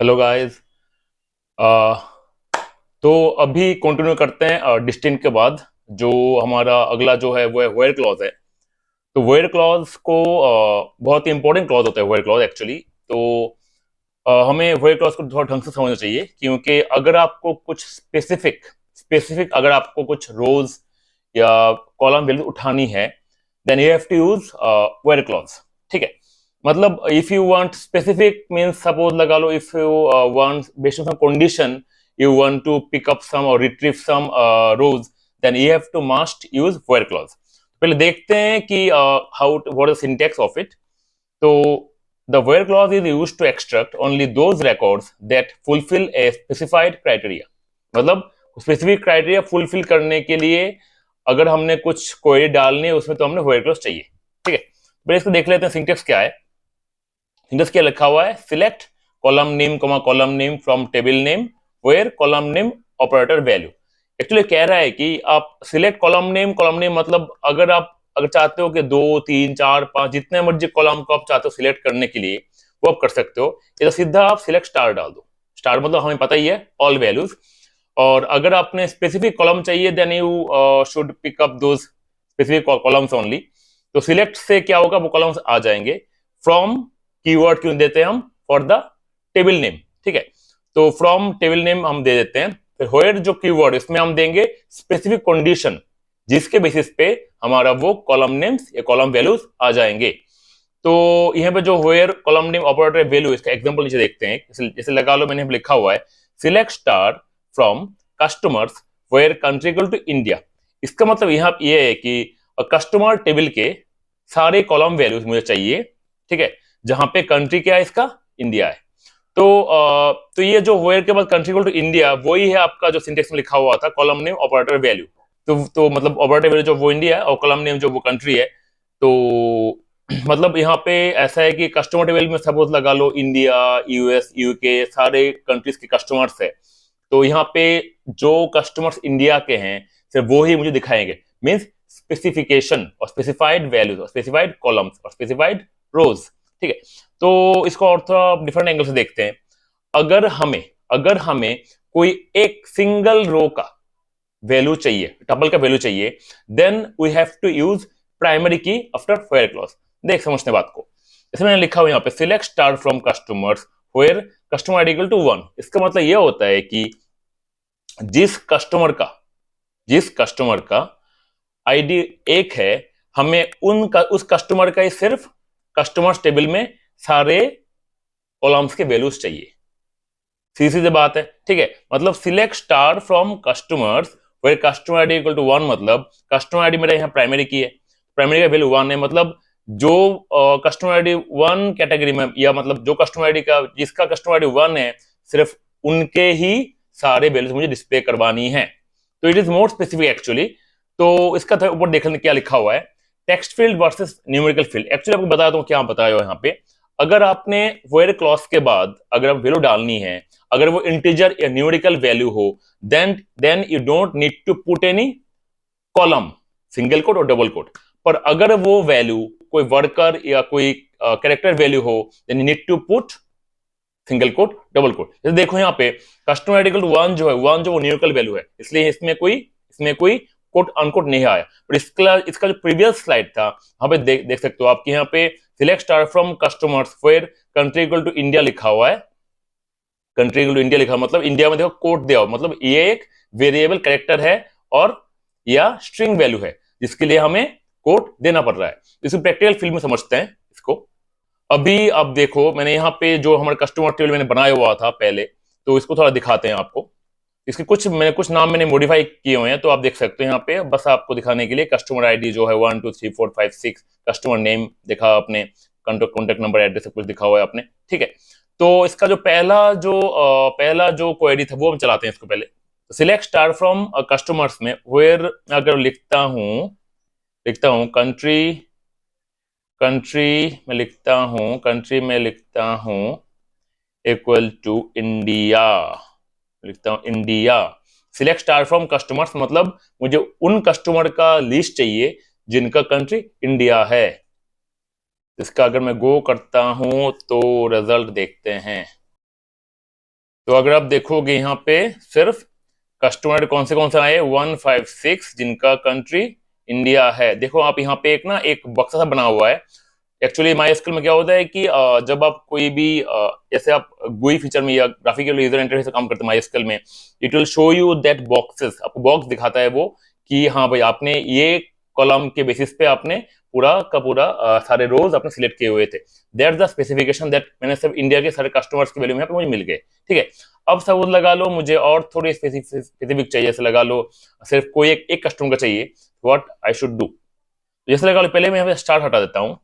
Hello guys. तो अभी continue करते हैं डिस्टिंक्ट के बाद। जो हमारा अगला जो है वो है वेयर क्लॉज है। तो वेयर क्लॉज को बहुत ही इंपॉर्टेंट क्लॉज होता है वेयर क्लॉज एक्चुअली। तो हमें वेयर क्लॉज को थोड़ा ढंग से समझना चाहिए, क्योंकि अगर आपको कुछ स्पेसिफिक स्पेसिफिक अगर आपको कुछ रोज या कॉलम वैल्यू उठानी है, then you have to use where clause. ठीक है। मतलब if you want specific means suppose लगा लो, if you want based on some condition you want to pick up some or retrieve some rows, then you have to must use where clause. पहले देखते हैं कि how what is the syntax of it. तो the where clause is used to extract only those records that fulfill a specified criteria. मतलब specific criteria fulfil करने के लिए अगर हमने कुछ क्वेरी डालनी है उसमें तो हमने where clause चाहिए। ठीक है। पहले इसको देख लेते हैं सिंटेक्स क्या है। सिंटेक्स क्या लिखा हुआ है? Select column name column name from table name where column name operator value. Actually कह रहा है कि आप सिलेक्ट कॉलम नेम मतलब अगर चाहते हो कि 2 3 4 5 जितने मर्जी कॉलम को आप चाहते हो सिलेक्ट करने के लिए वो आप कर सकते हो। या सीधा आप सिलेक्ट स्टार डाल दो। स्टार मतलब हमें पता ही है ऑल वैल्यूज। और अगर आपने स्पेसिफिक कॉलम चाहिए then you should pick up those specific columns only. तो सिलेक्ट से क्या होगा, वो कॉलम्स आ जाएंगे। फ्रॉम कीवर्ड क्यों देते हैं हम? For the table name. ठीक है। तो फ्रॉम टेबल नेम हम दे देते हैं। फिर वेयर जो कीवर्ड इसमें हम देंगे स्पेसिफिक कंडीशन, जिसके बेसिस पे हमारा वो कॉलम नेम्स या कॉलम वैल्यूज आ जाएंगे। तो यहाँ पे जो where column name operator value, इसका एग्जांपल नीचे देखते हैं। जैसे लगा लो मैंने लिखा हुआ है select star from customers where country equal to India. इसका मतलब यहाँ ये है कि कस्टमर टेबल के सारे कॉलम वैल्यूज मुझे चाहिए। ठीक है। जहां पे कंट्री क्या है, इसका इंडिया है। तो ये जो वेयर के बाद कंट्री इक्वल टू इंडिया वही है आपका जो सिंटेक्स में लिखा हुआ था कॉलम नेम ऑपरेटर वैल्यू। तो मतलब ऑपरेटर वैल्यू जो वो इंडिया है और कॉलम नेम जो वो कंट्री है। तो मतलब यहाँ पे ऐसा है कि कस्टमर टेबल में सपोज लगा लो इंडिया, यूएस, यूके सारे कंट्रीज के कस्टमर्स है। तो यहाँ पे जो कस्टमर्स इंडिया के हैं सिर्फ वो ही मुझे दिखाएंगे। मीन्स स्पेसिफिकेशन और स्पेसिफाइड वैल्यूज और स्पेसिफाइड कॉलम्स और स्पेसिफाइड रोज। ठीक है। तो इसको और थोड़ा डिफरेंट एंगल से देखते हैं। अगर हमें कोई एक सिंगल रो का वैल्यू चाहिए, टपल का वैल्यू चाहिए, then we have to use primary key after where clause. देख समझते बात को। जैसे मैंने लिखा हुआ यहाँ पे select star from customers where customer ID equal to 1। इसका मतलब यह होता है कि जिस कस्टमर का आईडी 1 है, हमें उस कस्टमर का ही सिर्फ कस्टमर्स टेबल में सारे कॉलम्स के वैल्यूज चाहिए। सीधी बात है। ठीक है। मतलब select star from customers where customer ID equal to 1, मतलब कस्टमर आईडी मेरा यहाँ प्राइमरी की है, प्राइमरी का वैल्यू 1 है। मतलब जो कस्टमर आईडी 1 कैटेगरी में, या मतलब जो कस्टमर आईडी का जिसका कस्टमर आईडी 1 है, सिर्फ उनके ही सारे वैल्यूज मुझे डिस्प्ले करवानी है। तो it is more specific actually. तो इसका ऊपर देखने क्या लिखा हुआ है, text field versus numerical field. Actually आपको बता दूं क्या बताया हो यहाँ पे। अगर आपने वेयर क्लॉज के बाद अगर आप वैल्यू डालनी है, अगर वो इंटीजर या न्यूमेरिकल वैल्यू हो, then you don't need to put any column, single quote और डबल कोट। पर अगर वो वैल्यू कोई वर्कर या कोई कैरेक्टर वैल्यू हो, then you need to put single quote double quote. जैसे देखो यहाँ पे कस्टमर आइडिकल 1 जो है, 1 जो वो न्यूमेरिकल वैल्यू है, इसलिए इसमें कोई कोट अनकोट नहीं आया। पर इसका जो प्रीवियस स्लाइड था वहां पे देख सकते हो आपके यहाँ पे select star from customers where country equal to India लिखा हुआ है। कंट्री इक्वल टू इंडिया लिखा मतलब इंडिया में देखो कोट दिया हो, मतलब ये एक वेरिएबल कैरेक्टर है और या स्ट्रिंग वैल्यू है जिसके लिए हमें कोट देना पड़ रहा है। इसको प्रैक्टिकल फील्ड में समझते हैं इसको। अभी आप देखो मैंने यहाँ पे जो हमारा कस्टमर टेबल मैंने बनाया हुआ था पहले, तो इसको थोड़ा दिखाते हैं आपको। इसके कुछ नाम मैंने मॉडिफाई किए हुए हैं, तो आप देख सकते हो यहाँ पे बस आपको दिखाने के लिए। कस्टमर आईडी जो है 1 2 3 4 5 6, कस्टमर नेम दिखा आपने, कॉन्टेक्ट नंबर एड्रेस सब कुछ लिखा हुआ है आपने। ठीक है। तो इसका जो पहला जो क्वेरी था वो हम चलाते हैं इसको पहले। सिलेक्ट स्टार फ्रॉम कस्टमर्स में वेयर अगर लिखता हूं कंट्री में लिखता हूं इक्वल टू इंडिया, लिखता हूं India. Select star from customers मतलब मुझे उन कस्टमर का लिस्ट चाहिए जिनका कंट्री इंडिया है। इसका अगर मैं गो करता हूं तो रिजल्ट देखते हैं। तो अगर आप देखोगे यहाँ पे सिर्फ कस्टमर कौन से आए 156 जिनका कंट्री इंडिया है। देखो आप यहाँ पे एक ना एक बक्सा सा बना हुआ है। एक्चुअली माई स्किल में क्या होता है कि जब आप कोई भी जैसे आप गुई फीचर में या ग्राफिकल यूजर इंटरफेस से काम करते हैं माई स्किल में, it will show you that boxes, आपको बॉक्स दिखाता है वो कि हाँ भाई आपने ये कॉलम के बेसिस पे आपने पूरा का पूरा सारे रोज आपने सिलेक्ट किए हुए थे। दैट द स्पेसिफिकेशन दैट मैंने सब इंडिया के सारे कस्टमर्स के वैल्यू में मुझे मिल गए। ठीक है, अब सपोज लगा लो मुझे और थोड़ी स्पेसिफिक चाहिए, जैसे लगा लो सिर्फ कोई एक कस्टमर का चाहिए, व्हाट आई शुड डू। जैसे लगा लो पहले मैं यहाँ पे स्टार्ट हटा देता हूँ,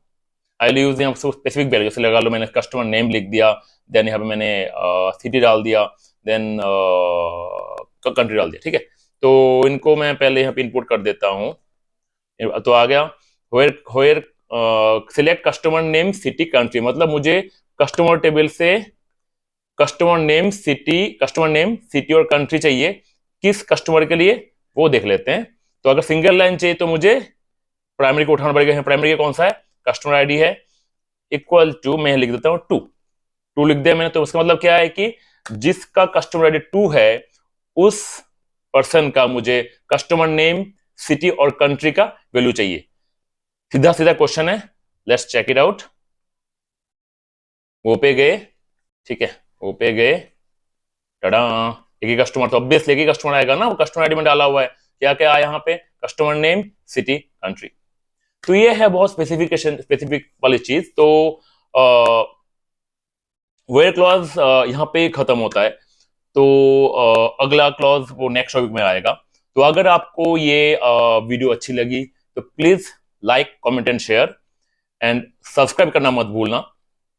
आई विल यूज यहाँ स्पेसिफिक वैल्यू। जैसे लगा लो मैंने कस्टमर नेम लिख दिया, देन यहाँ पे मैंने सिटी डाल दिया, देन कंट्री डाल दिया। ठीक है, तो इनको मैं पहले यहाँ पे इनपुट कर देता हूँ। तो आ गया where select customer name city country, मतलब मुझे कस्टमर टेबल से कस्टमर नेम सिटी और कंट्री चाहिए, किस कस्टमर के लिए वो देख लेते हैं। तो अगर सिंगल लाइन चाहिए तो मुझे प्राइमरी को उठाना पड़ेगा। प्राइमरी कौन सा है, कस्टमर आईडी है, इक्वल टू मैं लिख देता हूं टू लिख दिया मैंने। तो उसका मतलब क्या है कि जिसका कस्टमर आईडी 2 है उस पर्सन का मुझे कस्टमर नेम सिटी और कंट्री का वैल्यू चाहिए। सीधा सीधा क्वेश्चन है, लेट्स चेक इट आउट। वो पे गए, ठीक है, वो पे गए, टडा, एक ही कस्टमर, तो ऑब्वियसली एक ही कस्टमर आएगा ना, वो कस्टमर आईडी में डाला हुआ है। क्या क्या आया यहाँ पे, कस्टमर नेम सिटी कंट्री। तो ये है बहुत स्पेसिफिक वाली चीज। तो वेयर क्लॉज यहाँ पे खत्म होता है। तो अगला क्लॉज वो नेक्स्ट टॉपिक में आएगा। तो अगर आपको ये वीडियो अच्छी लगी तो please like comment and share and subscribe करना मत भूलना,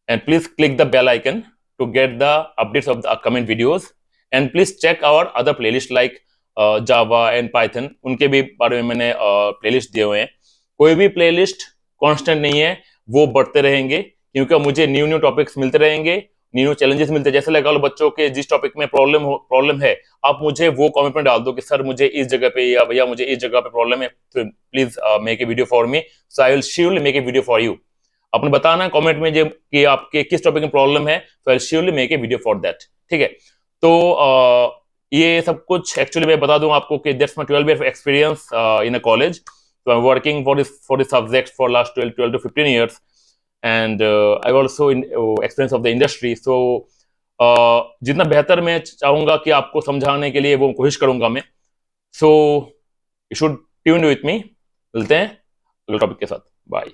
and please click the bell icon to get the updates of the upcoming videos, and please check our other playlist like Java and Python, उनके भी बारे में मैंने playlist दिए हुए हैं। कोई भी प्लेलिस्ट कांस्टेंट नहीं है, वो बढ़ते रहेंगे क्योंकि मुझे न्यू टॉपिक्स मिलते रहेंगे, न्यू चैलेंजेस मिलते हैं। जैसे लगा लो बच्चों के जिस टॉपिक में प्रॉब्लम है, आप मुझे वो कमेंट में डाल दो कि सर मुझे इस जगह पे या भैया मुझे इस जगह पे प्रॉब्लम है, तो please make a video for me, so I will surely make a video for you. आपने बताना कमेंट में जो कि आपके किस टॉपिक में प्रॉब्लम है, तो I will surely make a video for that. ठीक है, तो ये सब कुछ एक्चुअली मैं बता दूं आपको कि that's my 12 years experience in a college. So I'm working for this subject for last 12 to 15 years, and I also experience of the industry. So जितना बेहतर मैं चाहूंगा कि आपको समझाने के लिए वो कोशिश करूंगा मैं। So you should tune with me। मिलते हैं अगले टॉपिक के साथ, बाय।